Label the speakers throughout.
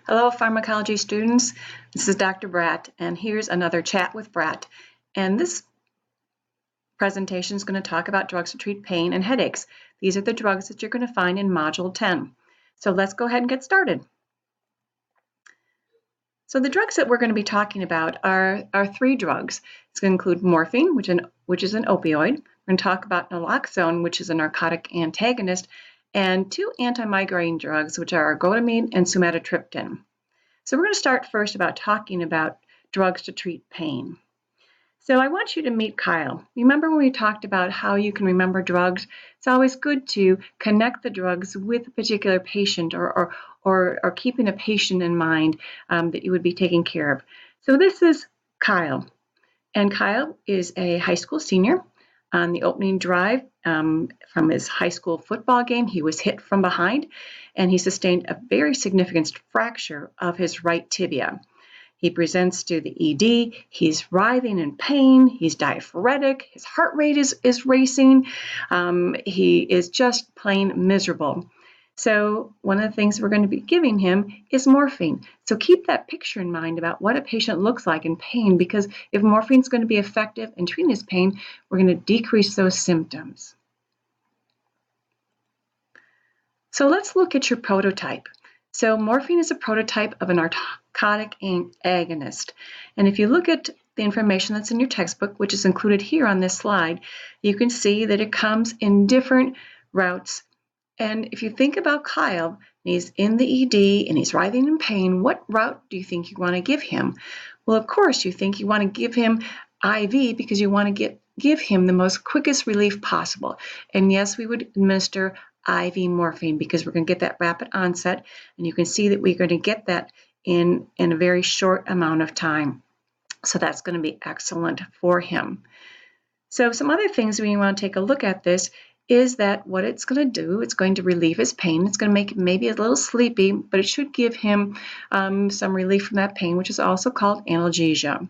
Speaker 1: Hello, pharmacology students. This is Dr. Bratt, and here's another chat with Bratt. And this presentation is going to talk about drugs to treat pain and headaches. These are the drugs that you're going to find in Module 10. So let's go ahead and get started. So the drugs that we're going to be talking about are three drugs. It's going to include morphine, which is an opioid. We're going to talk about naloxone, which is a narcotic antagonist, and two antimigraine drugs, which are ergotamine and Sumatriptin. So we're going to start first about talking about drugs to treat pain. So I want you to meet Kyle. Remember when we talked about how you can remember drugs? It's always good to connect the drugs with a particular patient or keeping a patient in mind that you would be taking care of. So this is Kyle. And Kyle is a high school senior. On the opening drive from his high school football game, he was hit from behind and he sustained a very significant fracture of his right tibia. He presents to the ED, he's writhing in pain, he's diaphoretic, his heart rate is racing, he is just plain miserable. So one of the things we're going to be giving him is morphine. So keep that picture in mind about what a patient looks like in pain, because if morphine is going to be effective in treating his pain, we're going to decrease those symptoms. So let's look at your prototype. So morphine is a prototype of a narcotic agonist. And if you look at the information that's in your textbook, which is included here on this slide, you can see that it comes in different routes. And if you think about Kyle, he's in the ED and he's writhing in pain, what route do you think you want to give him? Well, of course, you think you want to give him IV because you want to give him the most quickest relief possible. And yes, we would administer IV morphine because we're going to get that rapid onset. And you can see that we're going to get that in a very short amount of time. So that's going to be excellent for him. So some other things when you want to take a look at this is that what it's going to do, it's going to relieve his pain. It's going to make him maybe a little sleepy, but it should give him some relief from that pain, which is also called analgesia.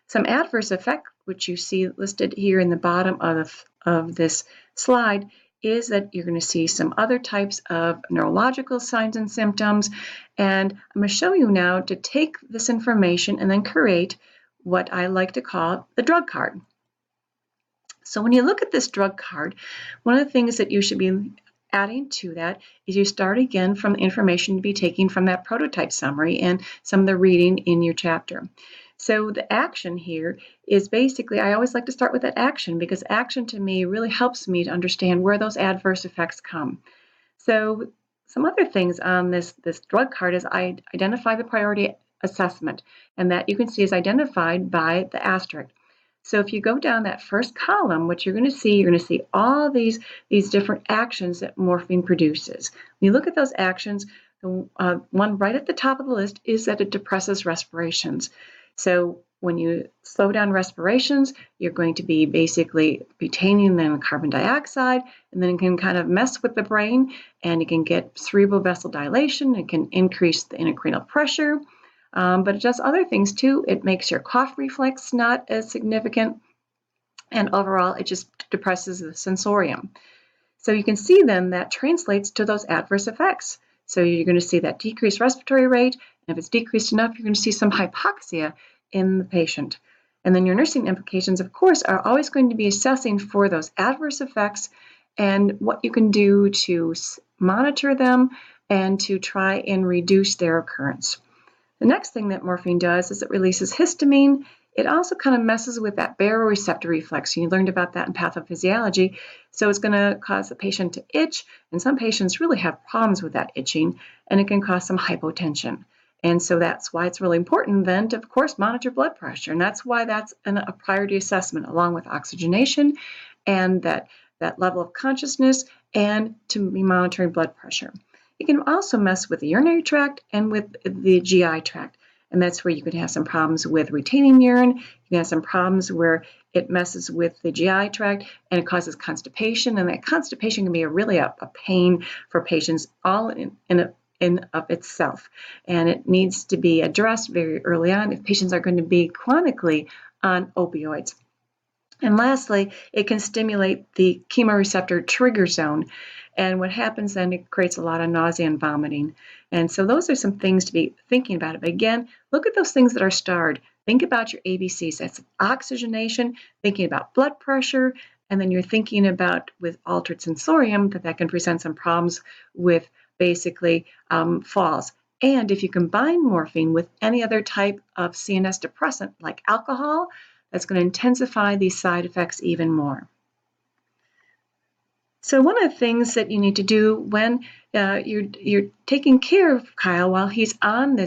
Speaker 1: Some adverse effect, which you see listed here in the bottom of this slide, is that you're going to see some other types of neurological signs and symptoms. And I'm going to show you now to take this information and then create what I like to call the drug card. So when you look at this drug card, one of the things that you should be adding to that is you start again from the information to be taking from that prototype summary and some of the reading in your chapter. So the action here is basically, I always like to start with that action because action to me really helps me to understand where those adverse effects come. So some other things on this drug card is I identify the priority assessment, and that you can see is identified by the asterisk. So if you go down that first column, what you're going to see all these different actions that morphine produces. When you look at those actions, the one right at the top of the list is that it depresses respirations. So when you slow down respirations, you're going to be basically retaining then carbon dioxide, and then it can kind of mess with the brain, and it can get cerebral vessel dilation. It can increase the intracranial pressure. But it does other things too. It makes your cough reflex not as significant, and overall it just depresses the sensorium. So you can see then that translates to those adverse effects. So you're going to see that decreased respiratory rate, and if it's decreased enough, you're going to see some hypoxia in the patient. And then your nursing implications, of course, are always going to be assessing for those adverse effects and what you can do to monitor them and to try and reduce their occurrence. The next thing that morphine does is it releases histamine. It also kind of messes with that baroreceptor reflex. You learned about that in pathophysiology. So it's going to cause the patient to itch, and some patients really have problems with that itching, and it can cause some hypotension. And so that's why it's really important then to, of course, monitor blood pressure. And that's why that's a priority assessment, along with oxygenation and that level of consciousness, and to be monitoring blood pressure. It can also mess with the urinary tract and with the GI tract. And that's where you could have some problems with retaining urine. You can have some problems where it messes with the GI tract and it causes constipation. And that constipation can be really a pain for patients all in of itself. And it needs to be addressed very early on if patients are going to be chronically on opioids. And lastly, it can stimulate the chemoreceptor trigger zone. And what happens then, it creates a lot of nausea and vomiting. And so those are some things to be thinking about. But again, look at those things that are starred. Think about your ABCs. That's oxygenation, thinking about blood pressure, and then you're thinking about with altered sensorium that can present some problems with basically falls. And if you combine morphine with any other type of CNS depressant like alcohol, that's going to intensify these side effects even more. So one of the things that you need to do when you're taking care of Kyle while he's on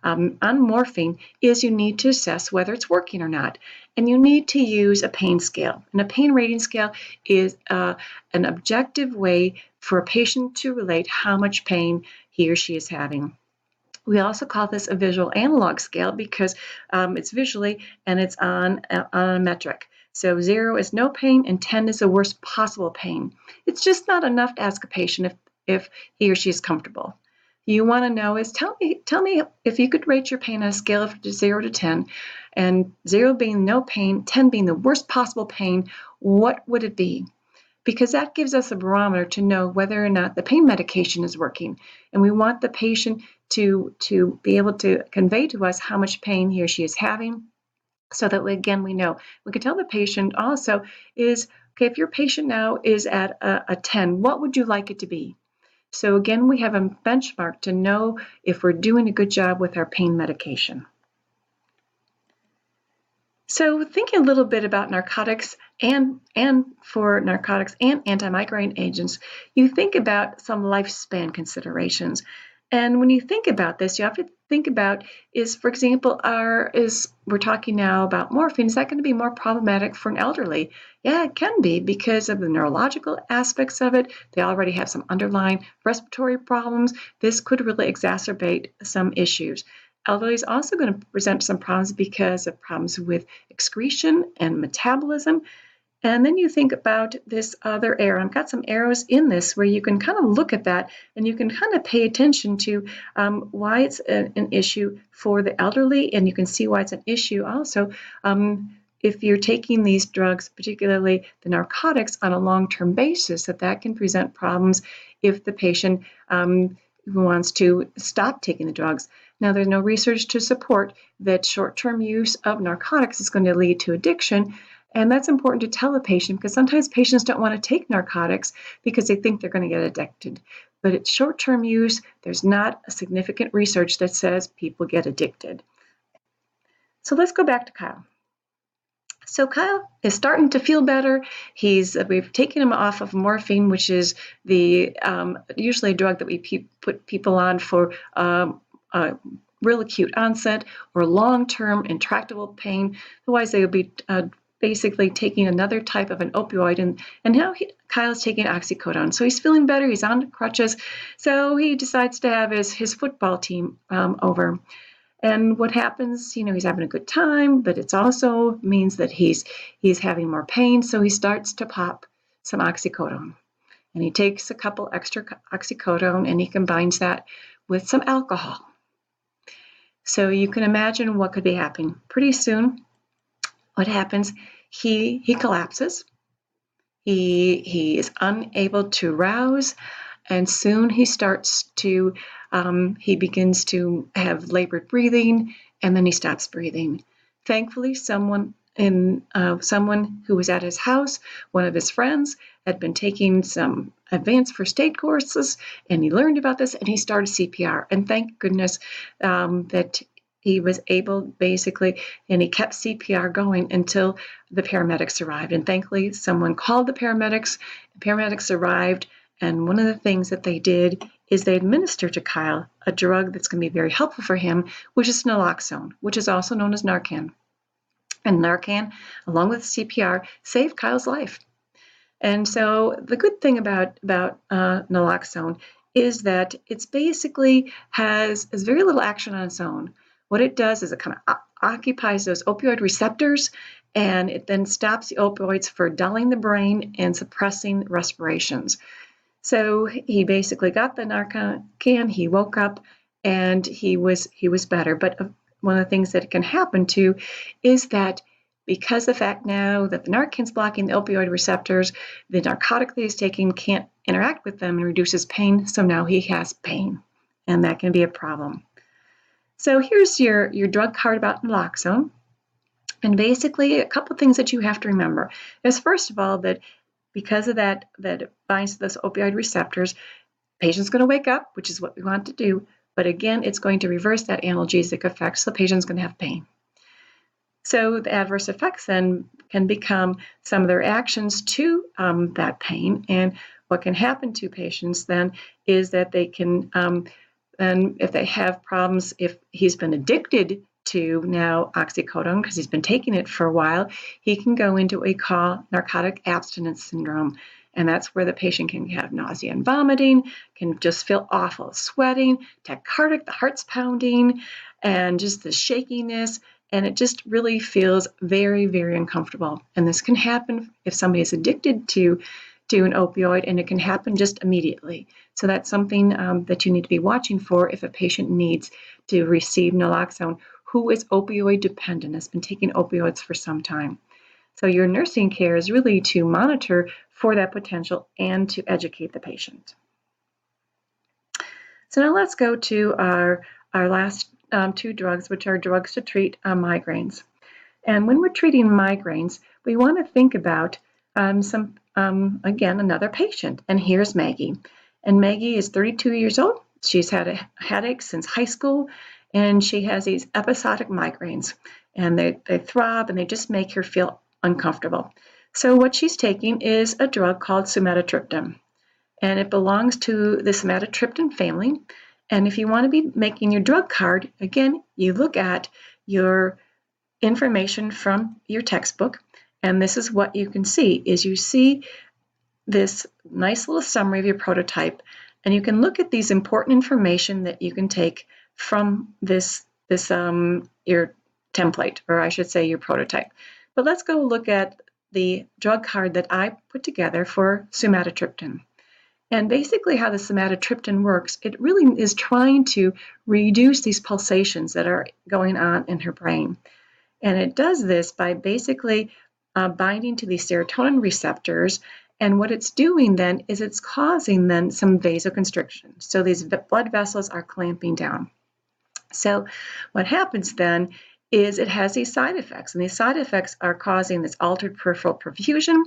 Speaker 1: on morphine is you need to assess whether it's working or not. And you need to use a pain scale. And a pain rating scale is an objective way for a patient to relate how much pain he or she is having. We also call this a visual analog scale because it's visually and it's on a metric. So 0 is no pain and 10 is the worst possible pain. It's just not enough to ask a patient if he or she is comfortable. You want to know is tell me if you could rate your pain on a scale of 0 to 10, and 0 being no pain, 10 being the worst possible pain, what would it be? Because that gives us a barometer to know whether or not the pain medication is working. And we want the patient to be able to convey to us how much pain he or she is having so that we know. We can tell the patient also is, okay, if your patient now is at a 10, what would you like it to be? So again, we have a benchmark to know if we're doing a good job with our pain medication. So thinking a little bit about narcotics and for narcotics and antimigraine agents, you think about some lifespan considerations. And when you think about this, you have to think about is, for example, we're talking now about morphine, is that going to be more problematic for an elderly? Yeah, it can be because of the neurological aspects of it. They already have some underlying respiratory problems. This could really exacerbate some issues. Elderly is also going to present some problems because of problems with excretion and metabolism. And then you think about this other arrow. I've got some arrows in this where you can kind of look at that and you can kind of pay attention to why it's an issue for the elderly, and you can see why it's an issue also if you're taking these drugs, particularly the narcotics, on a long-term basis, that can present problems if the patient wants to stop taking the drugs. Now, there's no research to support that short-term use of narcotics is going to lead to addiction. And that's important to tell a patient because sometimes patients don't want to take narcotics because they think they're going to get addicted. But it's short-term use. There's not a significant research that says people get addicted. So let's go back to Kyle. So Kyle is starting to feel better. We've taken him off of morphine, which is the usually a drug that we put people on for real acute onset or long-term intractable pain. Otherwise, they would be basically taking another type of an opioid, and now Kyle's taking oxycodone. So he's feeling better. He's on crutches. So he decides to have his football team over. And what happens, he's having a good time, but it also means that he's having more pain. So he starts to pop some oxycodone. And he takes a couple extra oxycodone and he combines that with some alcohol. So you can imagine what could be happening. Pretty soon, what happens, he collapses. He is unable to rouse, and soon he starts to, he begins to have labored breathing, and then he stops breathing. Thankfully, someone who was at his house, one of his friends, had been taking some advanced first aid courses, and he learned about this, and he started CPR. And thank goodness that he was able, basically, and he kept CPR going until the paramedics arrived. And thankfully, someone called the paramedics. The paramedics arrived, and one of the things that they did is they administered to Kyle a drug that's going to be very helpful for him, which is Naloxone, which is also known as Narcan. And Narcan, along with CPR, saved Kyle's life. And so the good thing about Naloxone is that it's basically has very little action on its own. What it does is it kind of occupies those opioid receptors, and it then stops the opioids for dulling the brain and suppressing respirations. So he basically got the Narcan, he woke up, and he was better. But one of the things that can happen too is that because the fact now that the Narcan's blocking the opioid receptors, the narcotic that he's taking can't interact with them and reduces pain, so now he has pain, and that can be a problem. So here's your drug card about naloxone. And basically, a couple things that you have to remember is, first of all, that because of that it binds to those opioid receptors, patient's going to wake up, which is what we want to do. But again, it's going to reverse that analgesic effect, so the patient's going to have pain. So the adverse effects then can become some of their actions to that pain. And what can happen to patients then is that they can, and if they have problems, if he's been addicted to now oxycodone because he's been taking it for a while, he can go into what we call narcotic abstinence syndrome. And that's where the patient can have nausea and vomiting, can just feel awful, sweating, tachycardic, the heart's pounding, and just the shakiness. And it just really feels very, very uncomfortable. And this can happen if somebody is addicted to an opioid, and it can happen just immediately. So that's something that you need to be watching for if a patient needs to receive naloxone who is opioid dependent, has been taking opioids for some time. So your nursing care is really to monitor for that potential and to educate the patient. So now let's go to our last two drugs, which are drugs to treat migraines. And when we're treating migraines, we want to think about again, another patient. And here's Maggie. And Maggie is 32 years old. She's had a headache since high school, and she has these episodic migraines. And they throb, and they just make her feel uncomfortable. So what she's taking is a drug called Sumatriptin. And it belongs to the Sumatriptin family. And if you want to be making your drug card, again, you look at your information from your textbook. And this is what you can see, is you see this nice little summary of your prototype. And you can look at these important information that you can take from this your template, or I should say your prototype. But let's go look at the drug card that I put together for Sumatriptin. And basically how the Sumatriptin works, it really is trying to reduce these pulsations that are going on in her brain. And it does this by basically binding to these serotonin receptors. And what it's doing then is it's causing then some vasoconstriction. So these blood vessels are clamping down. So what happens then is it has these side effects. And these side effects are causing this altered peripheral perfusion.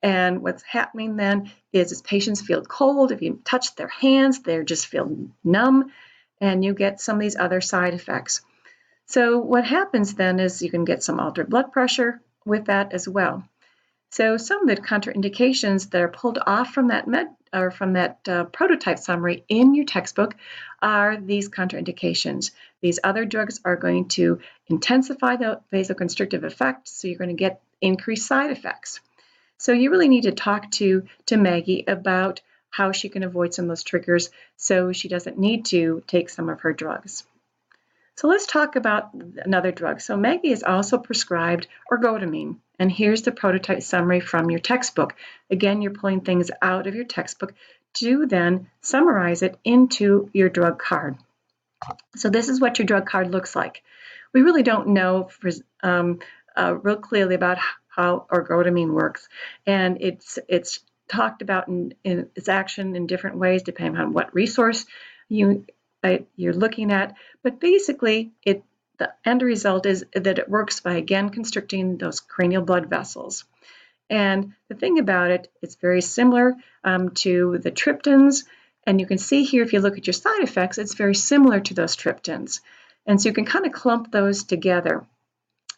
Speaker 1: And what's happening then is patients feel cold. If you touch their hands, they just feel numb, and you get some of these other side effects. So what happens then is you can get some altered blood pressure with that as well. So some of the contraindications that are pulled off from that prototype summary in your textbook are these contraindications. These other drugs are going to intensify the vasoconstrictive effect, so you're going to get increased side effects. So you really need to talk to Maggie about how she can avoid some of those triggers so she doesn't need to take some of her drugs. So let's talk about another drug. So Maggie is also prescribed Ergotamine. And here's the prototype summary from your textbook. Again, you're pulling things out of your textbook to then summarize it into your drug card. So this is what your drug card looks like. We really don't know real clearly about how Ergotamine works. And it's talked about in its action in different ways, depending on what resource you're looking at. But basically, the end result is that it works by, again, constricting those cranial blood vessels. And the thing about it, it's very similar to the Triptans. And you can see here, if you look at your side effects, it's very similar to those Triptans. And so you can kind of clump those together.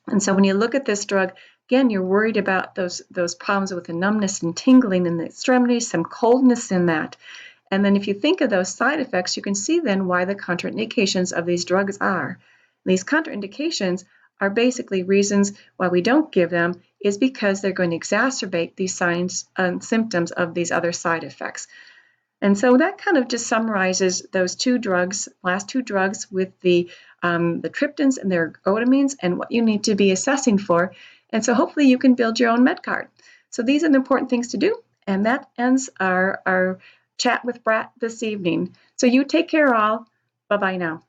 Speaker 1: And so when you look at this drug, again, you're worried about those problems with the numbness and tingling in the extremities, some coldness in that. And then if you think of those side effects, you can see then why the contraindications of these drugs are. These contraindications are basically reasons why we don't give them is because they're going to exacerbate these signs and symptoms of these other side effects. And so that kind of just summarizes those two drugs, last two drugs with the Triptans and their Ergotamines and what you need to be assessing for. And so hopefully you can build your own med card. So these are the important things to do. And that ends our chat with Brat this evening. So you take care all. Bye-bye now.